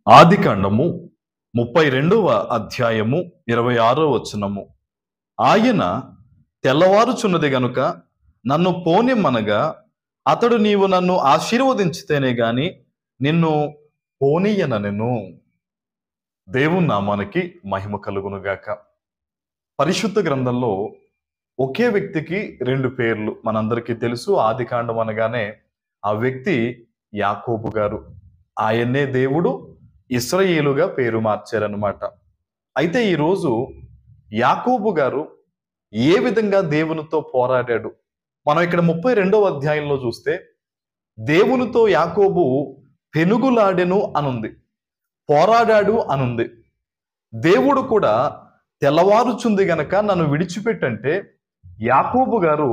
ఆదికాండము 32వ అధ్యాయము 26వ వచనము. ఆయన తెల్లవారుచున్నది గనుక నన్ను పోనిమ్మనగా అతడు నీవు నన్ను ఆశీర్వదించితేనే గాని నిన్ను పోనీయనెను. దేవుని నామానికి మహిమ కలుగునుగాక. పరిశుద్ధ గ్రంథంలో ఒకే వ్యక్తికి రెండు పేర్లు మనందరికీ తెలుసు. ఆదికాండం అనగానే ఆ వ్యక్తి యాకోబు గారు. ఆయన్నే దేవుడు ఇశ్రాయేలుగా పేరు మార్చారనమాట. అయితే ఈరోజు యాకోబు గారు ఏ విధంగా దేవునితో పోరాడాడు, మనం ఇక్కడ 32వ అధ్యాయంలో చూస్తే దేవునితో యాకోబు పెనుగులాడెను అనుంది, పోరాడాడు అనుంది. దేవుడు కూడా తెల్లవారుచుంది గనక నన్ను విడిచిపెట్టంటే యాకోబు గారు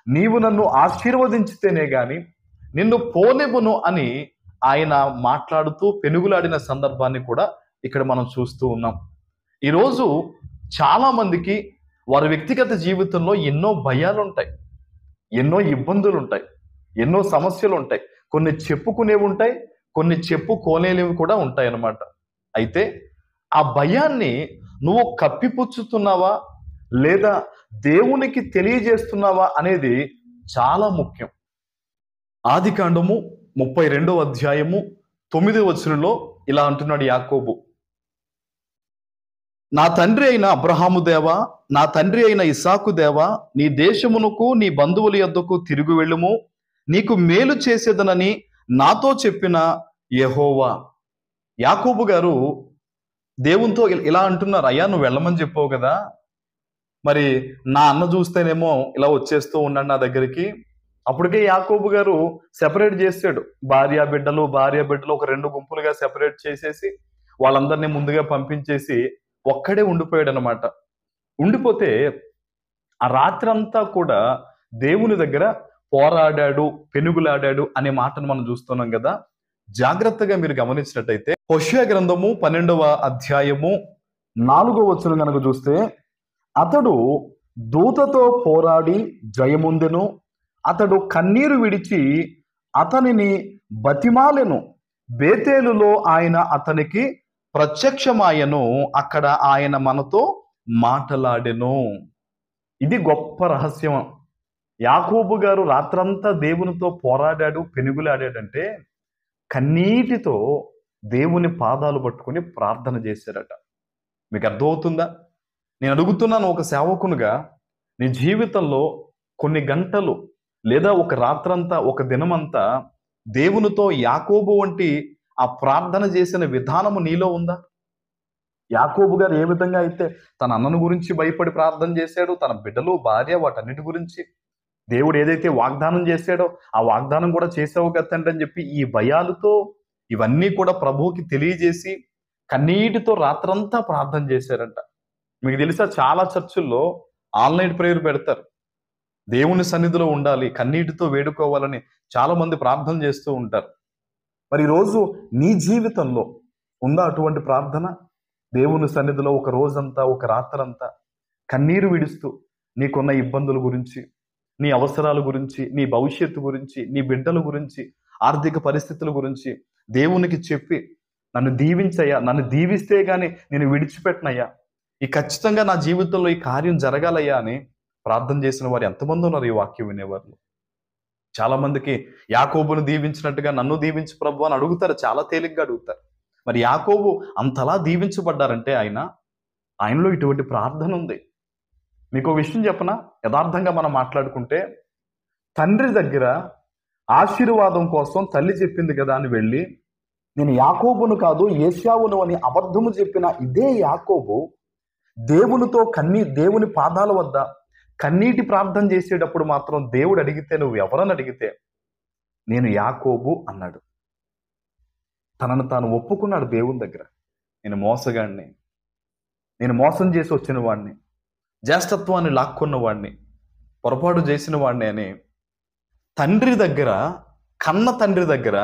నీవు నన్ను ఆశీర్వదించితేనే గాని నిన్ను పోనివ్వను అని ఆయన మాట్లాడుతూ పెనుగులాడిన సందర్భాన్ని కూడా ఇక్కడ మనం చూస్తూ ఉన్నాం. ఈరోజు చాలా మందికి వారి వ్యక్తిగత జీవితంలో ఎన్నో భయాలు ఉంటాయి, ఎన్నో ఇబ్బందులు ఉంటాయి, ఎన్నో సమస్యలు ఉంటాయి. కొన్ని చెప్పుకునేవి ఉంటాయి, కొన్ని చెప్పుకోలేనివి కూడా ఉంటాయి అన్నమాట. అయితే ఆ భయాన్ని నువ్వు కప్పిపుచ్చుతున్నావా లేదా దేవునికి తెలియజేస్తున్నావా అనేది చాలా ముఖ్యం. ఆదికాండము 32వ అధ్యాయము 9వ వచనంలో ఇలా అంటున్నాడు యాకోబు, నా తండ్రి అయిన అబ్రహాము దేవా, నా తండ్రి అయిన ఇస్సాకు దేవా, నీ దేశమునకు నీ బంధువుల యొద్దకు తిరిగి వెళ్ళుము, నీకు మేలు చేసేదనని నాతో చెప్పిన యెహోవా. యాకోబు గారు దేవునితో ఇలా అంటున్నారు, అయ్యా నువ్వు వెళ్ళమని చెప్పావు కదా, మరి నా అన్న చూస్తేనేమో ఇలా వచ్చేస్తూ ఉన్నాడు నా దగ్గరికి. అప్పటికే యాకోబు గారు సెపరేట్ చేసాడు, భార్య బిడ్డలు ఒక రెండు గుంపులుగా సెపరేట్ చేసేసి వాళ్ళందరినీ ముందుగా పంపించేసి ఒక్కడే ఉండిపోయాడు అనమాట. ఉండిపోతే ఆ రాత్రంతా కూడా దేవుని దగ్గర పోరాడాడు, పెనుగులాడాడు అనే మాటను మనం చూస్తున్నాం కదా. జాగ్రత్తగా మీరు గమనించినట్టయితే హోషేయ గ్రంథము 12వ అధ్యాయము 4వ వచనం కనుక చూస్తే, అతడు దూతతో పోరాడి జయముందెను, అతడు కన్నీరు విడిచి అతనిని బతిమాలెను, బేతేలులో ఆయన అతనికి ప్రత్యక్షమాయను, అక్కడ ఆయన మనతో మాటలాడెను. ఇది గొప్ప రహస్యం. యాకోబు గారు రాత్రంతా దేవునితో పోరాడాడు, పెనుగులాడాడంటే కన్నీటితో దేవుని పాదాలు పట్టుకొని ప్రార్థన చేశారట. మీకు అర్థమవుతుందా? నేను అడుగుతున్నాను, ఒక సేవకునిగా నీ జీవితంలో కొన్ని గంటలు లేదా ఒక రాత్రంతా, ఒక దినమంతా దేవునితో యాకోబు వంటి ఆ ప్రార్థన చేసిన విధానము నీలో ఉందా? యాకోబు గారు ఏ విధంగా అయితే తన అన్నను గురించి భయపడి ప్రార్థన చేశాడు, తన బిడ్డలు, భార్య, వాటన్నిటి గురించి దేవుడు ఏదైతే వాగ్దానం చేశాడో ఆ వాగ్దానం కూడా చేసావు కదండి అని చెప్పి ఈ భయాలతో ఇవన్నీ కూడా ప్రభువుకి తెలియజేసి కన్నీటితో రాత్రంతా ప్రార్థన చేశారంట. మీకు తెలుసా, చాలా చర్చిల్లో ఆన్లైన్ ప్రేయర్ పెడతారు. దేవుని సన్నిధిలో ఉండాలి, కన్నీటితో వేడుకోవాలని చాలా మంది ప్రార్థన చేస్తూ ఉంటారు. మరి ఈరోజు నీ జీవితంలో ఉందా అటువంటి ప్రార్థన? దేవుని సన్నిధిలో ఒక రోజంతా, ఒక రాత్రంతా కన్నీరు విడుస్తూ నీకున్న ఇబ్బందుల గురించి, నీ అవసరాల గురించి, నీ భవిష్యత్తు గురించి, నీ బిడ్డల గురించి, ఆర్థిక పరిస్థితుల గురించి దేవునికి చెప్పి, నన్ను దీవించయ్యా, నన్ను దీవిస్తే గాని నేను విడిచిపెట్టనయ్యా, ఈ ఖచ్చితంగా నా జీవితంలో ఈ కార్యం జరగాలయ్యా అని ప్రార్థన చేసిన వారు ఎంతమంది ఉన్నారు ఈ వాక్యం వినేవారు? చాలా మందికి యాకోబును దీవించినట్టుగా నన్ను దీవించు ప్రభు అని అడుగుతారు, చాలా తేలిగ్గా అడుగుతారు. మరి యాకోబు అంతలా దీవించబడ్డారంటే ఆయనలో ఇటువంటి ప్రార్థన ఉంది. మీకు విషయం చెప్పనా, యథార్థంగా మనం మాట్లాడుకుంటే తండ్రి దగ్గర ఆశీర్వాదం కోసం తల్లి చెప్పింది కదా అని వెళ్ళి నేను యాకోబును కాదు ఏశావును అని అబద్ధము చెప్పిన ఇదే యాకోబు దేవునితో దేవుని పాదాల వద్ద కన్నీటి ప్రార్థన చేసేటప్పుడు మాత్రం దేవుడు అడిగితే నువ్వు ఎవరని అడిగితే నేను యాకోబు అన్నాడు. తనను తాను ఒప్పుకున్నాడు దేవుని దగ్గర, నేను మోసగాడిని, నేను మోసం చేసి వచ్చిన వాడిని, జ్యేష్ఠత్వాన్ని లాక్కున్న వాడిని, పొరపాటు చేసిన వాడిని అని తండ్రి దగ్గర, కన్న తండ్రి దగ్గర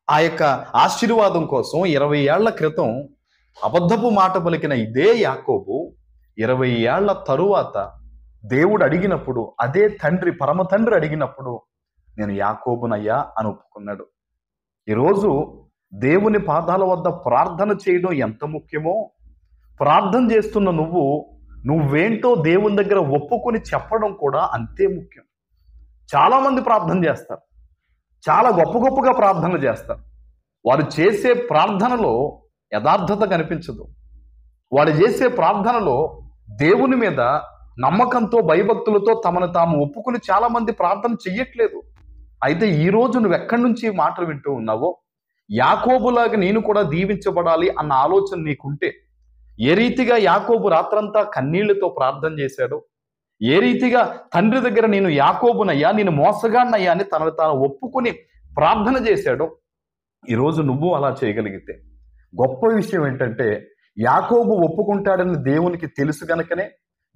ఆ యొక్క ఆశీర్వాదం కోసం 20 ఏళ్ల క్రితం అబద్ధపు మాట పలికిన ఇదే యాకోబు 20 ఏళ్ల తరువాత దేవుడు అడిగినప్పుడు, అదే తండ్రి, పరమ తండ్రి అడిగినప్పుడు నేను యాకోబునయ్యా అని ఒప్పుకున్నాడు. ఈరోజు దేవుని పాదాల వద్ద ప్రార్థన చేయడం ఎంత ముఖ్యమో, ప్రార్థన చేస్తున్న నువ్వేంటో దేవుని దగ్గర ఒప్పుకొని చెప్పడం కూడా అంతే ముఖ్యం. చాలా మంది ప్రార్థన చేస్తారు, చాలా గొప్ప గొప్పగా ప్రార్థనలు చేస్తారు. వారు చేసే ప్రార్థనలో యథార్థత కనిపించదు. వారు చేసే ప్రార్థనలో దేవుని మీద నమ్మకంతో, భయభక్తులతో తమను తాము ఒప్పుకుని చాలా మంది ప్రార్థన చెయ్యట్లేదు. అయితే ఈ రోజు నువ్వు ఎక్కడి నుంచి ఈ మాటలు వింటూ ఉన్నావో, యాకోబులాగా నేను కూడా దీవించబడాలి అన్న ఆలోచన నీకుంటే, ఏ రీతిగా యాకోబు రాత్రంతా కన్నీళ్లతో ప్రార్థన చేశాడో, ఏ రీతిగా తండ్రి దగ్గర నేను యాకోబునయ్యా, నేను మోసగాడినయ్యా అని తనను తాను ఒప్పుకుని ప్రార్థన చేశాడో, ఈరోజు నువ్వు అలా చేయగలిగితే గొప్ప విషయం ఏంటంటే, యాకోబు ఒప్పుకుంటాడని దేవునికి తెలుసు గనుకనే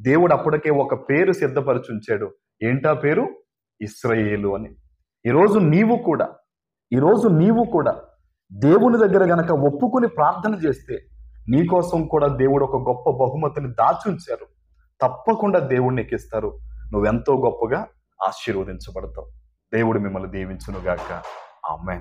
దేవుడు అప్పటికే ఒక పేరు సిద్ధపరచుంచాడు. ఏంటా పేరు? ఇశ్రాయేలు అని. ఈరోజు నీవు కూడా దేవుని దగ్గర గనక ఒప్పుకుని ప్రార్థన చేస్తే నీకోసం కూడా దేవుడు ఒక గొప్ప బహుమతిని దాచుంచారు. తప్పకుండా దేవుడిని ఎక్కిస్తారు. నువ్వెంతో గొప్పగా ఆశీర్వదించబడతావు. దేవుడు మిమ్మల్ని దీవించునుగాక. ఆమేన్.